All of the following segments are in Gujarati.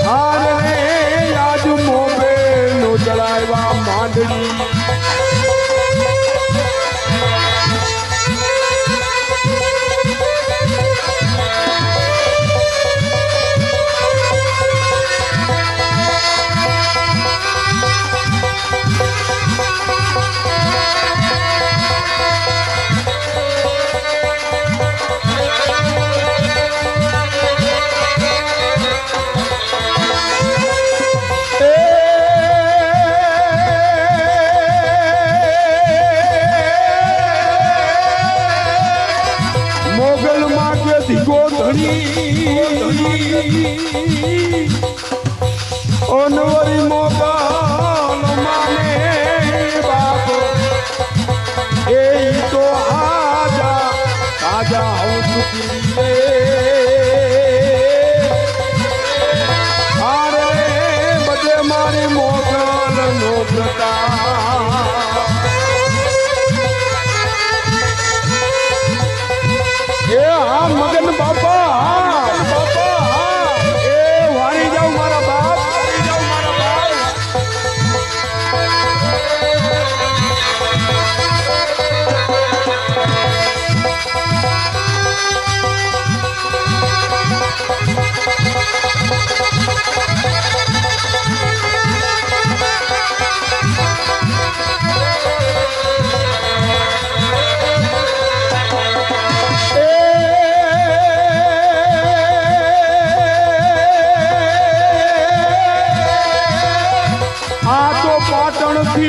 આરે આજ મોબે નો જળાવ્યા માંડણી ઓનવરી મોગલ માને બાપ એ તો આજા તાજા હું સુખી આરે બધે મારી મોગલ નો પ્રતાપ એ હા મગન બાપા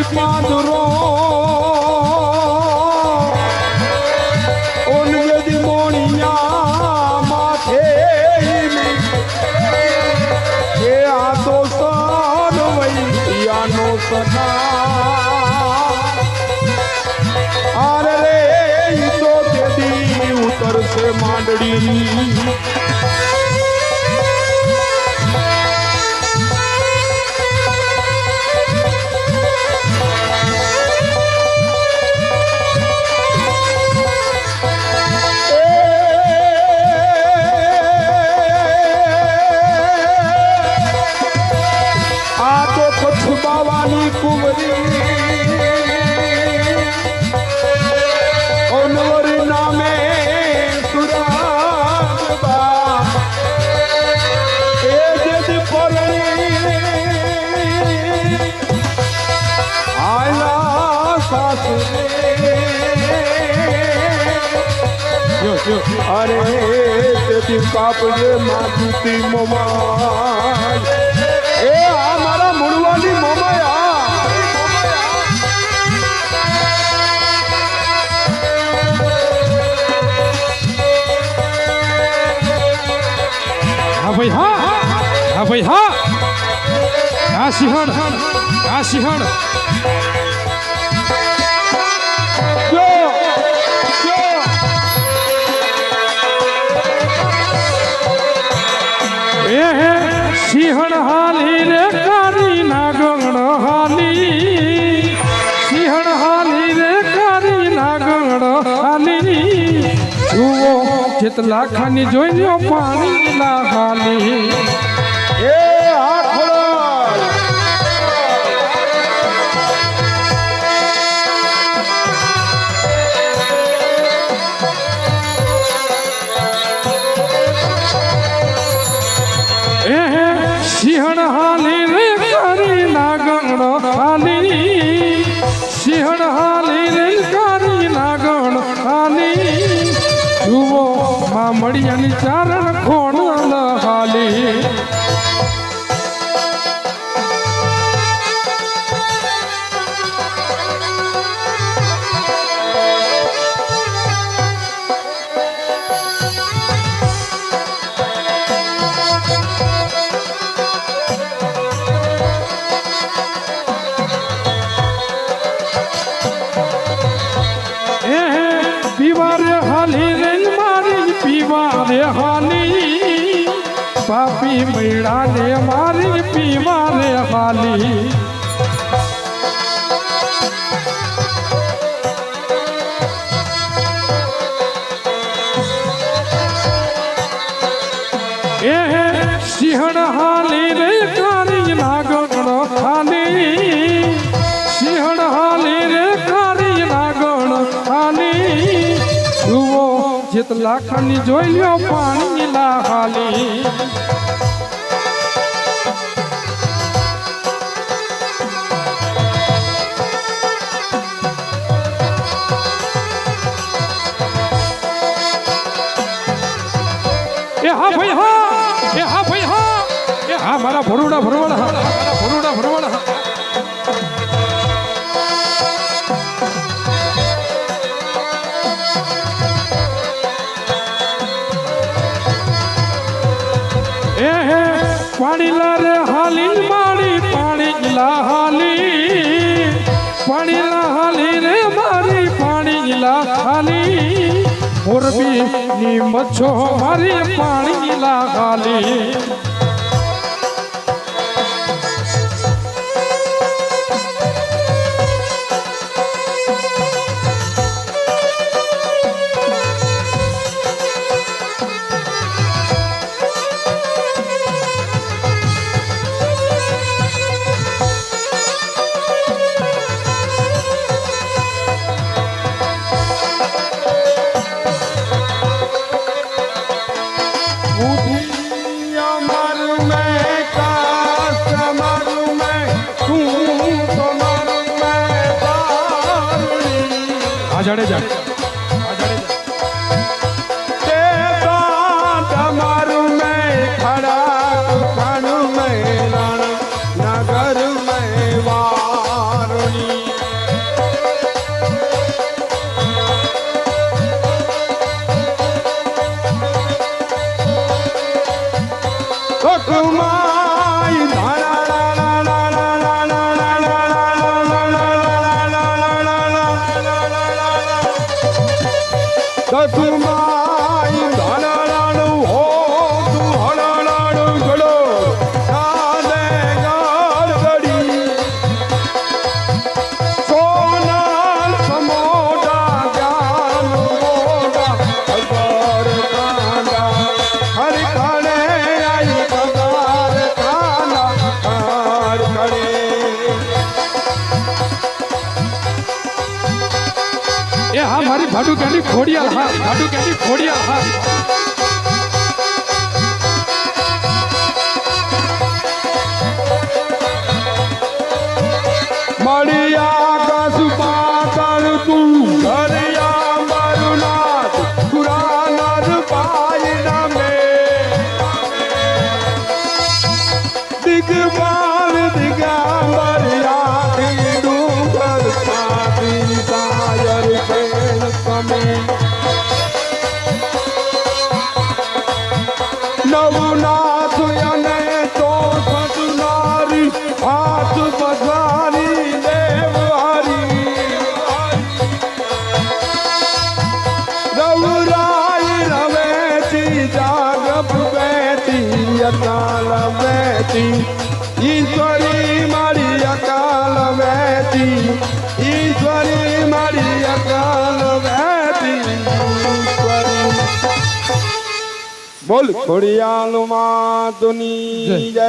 પાંદરો ઓનવેદી મોણિયા માથે એ આ તો સન વૈયાનો સના અરે રે તો તેદી ઉતરશે માંડડી અરે તેથી કાપજે માતુતી મોમાય એ આ મારા મુળવાની મોમાય હા ભાઈ હા હા ભાઈ હા હા સિંહણ હા સિંહણ સિંહણ હાલી રે કારી નાગણ હાલી સિંહણ હાલી રે કારી નાગણ હાલી જુઓ જેટલા ખાની જોઈ પાણી ના હાલી એ આખો સિંહણ હાલી રે કારી નાગણ હાલી સિંહણ હાલી રે કારી નાગણ હાલી જુઓ માં મળિયાની ચારણ ખોણ હાલી પાપી મૈડા ને મારી પીવા રે હાલી છે તો લાખની જોઈ લ્યો પાણી લાહાલી એ હા ભાઈ હા એ હા ભાઈ હા એ હા મારા ભરોડા ભરવાડા હા મારા ભરોડા ભરવાડા હા પાણી લા રે હાલી મારી પાણી લા હાલી પાણી લા હાલી રે મારી પાણી લા હાલી મોરબી ની મચ્છો મારી પાણી લા હાલી જાડેજા તમારું મેં ખડા ખાનું મેં નગર મેં વારુણી કુમાઈ તુમાઈ ધનાણું હો તું હણાણું ગળો કાને ગડગડી સોનાલ સમોડા જ્ઞાન મોડા અગર કાંડા હર કાણે આઈ પગાર કાના હર કરે એ હા મારી ભાડુ કેની ખોડિયાલ હા ભાડુ કેની ખોડિયાલ હા મળિયા કસ પાતળ તું ઘરિયા મારું નાથ પુરાનર પાયના મે દિગબાર દિગાંબર આખી ડુંગર સાથી સાયર ખેલ તમે નવનાથ અને તો સતનારી હાથ પધારી દેવહારી રવરાઈ રવેતી જાગપ બેતી અકાલ બેતી ઈશ્વરી મારી અકાલ બેતી ઈશ્વરી મારી અકાલ બેતી બોલ ખોડિયાલ માતુની જય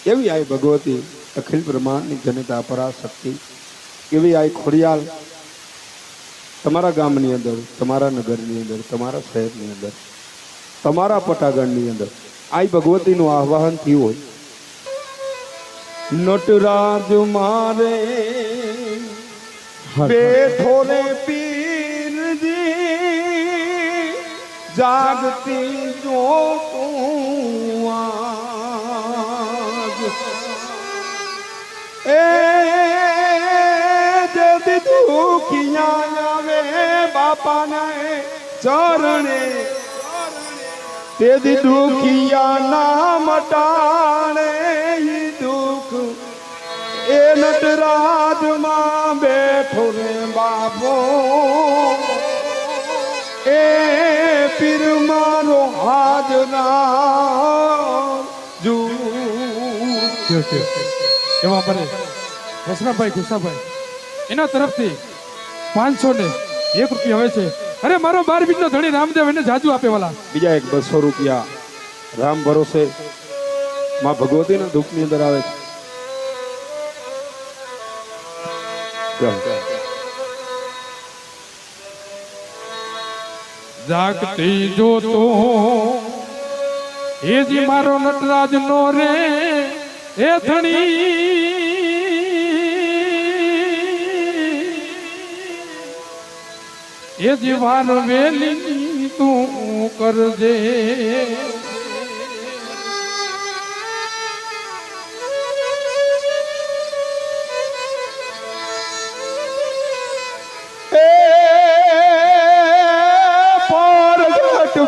કેવી આઈ ભગવતી અખિલ બ્રહ્માંડની જનતા પરાશક્તિ કેવી આઈ ખોડિયાલ તમારા ગામની અંદર તમારા નગરની અંદર તમારા શહેરની અંદર તમારા પટાગણની અંદર આઈ ભગવતીનું આહ્વાન થયું હોય નટરાજ મારે બેઠો રે પીરજી જાગતી જો એ જદી દુખિયા આવે બાપાને ચરણે તેદી દુખિયા ના મટાણે દુઃખ એ નટરાજમાં બેઠો રે બાપો એ પીર મારો હાજરા જુ એવા બને રસનાભાઈ ગુસ્સાભાઈ એના તરફથી 501 રૂપિયા હોય છે અરે મારો 12 બીજનો ધણી રામદેવ એને જાજુ આપે વાલા બીજા એક 200 રૂપિયા રામ ભરોસે માં ભગવતીના દુઃખની અંદર આવે છે જાગતી જોતો એ જી મારો નટરાજ નો રે એ ધણી એ જી વાર વેલી તું કરજે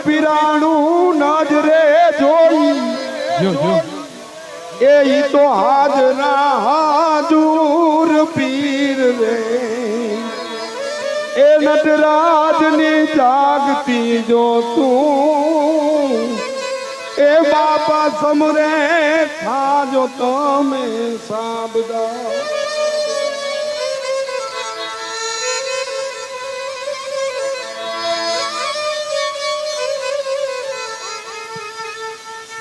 પીરાણું નજરે જોઈ જો જો એ તો હાજરા હાજુર પીર રે એ નટરાજની જાગતી જો તું એ બાપા સમરે થાજો તમે સાબદા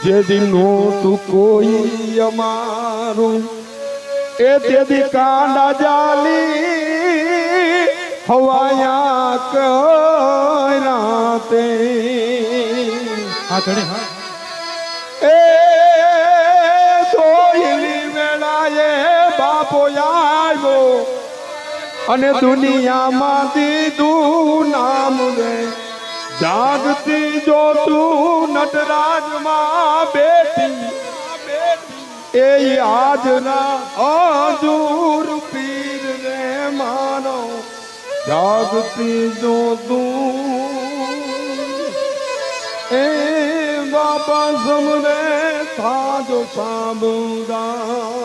જે દિનો તું કોઈ અમારું એ તેથી કાંડા જાલી હવાયા કરાતે હા ધણી હા એ તોયલી વેળાએ બાપો આવ્યો અને દુનિયામાં દીધું નામ રે જાગતી જો તું નટરાજમાં બેઠી એ આજના હજુર પીર રે માનો જાગતી જો તું એ બાપા સમરે થાજો સાબુદા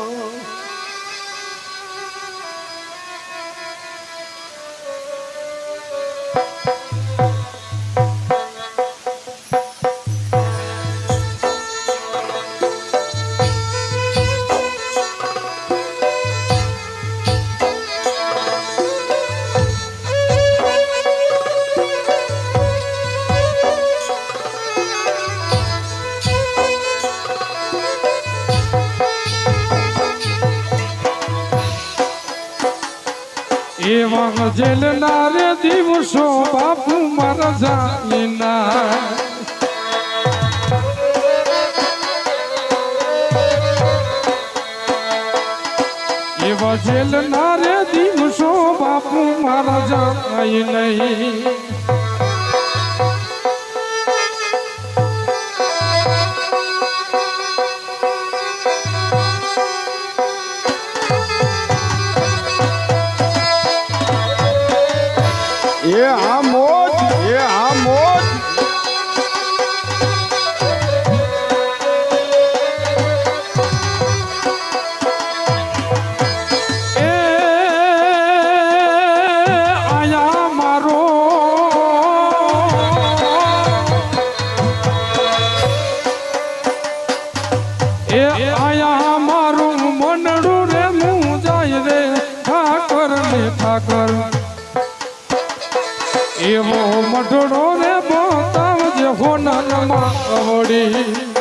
એવા જેલના રે દિવસો બાપુ મારા જાઈના એવા જેલના રે દિવસો બાપુ મારા જાય નહીં એ આ મોજ એ આયા મારો એ આયા મારું મનડું રે હું જાય રે ઠાકર ને ઠાકર એવો મઢડો રે બતાવજે હોનરમાં અવડી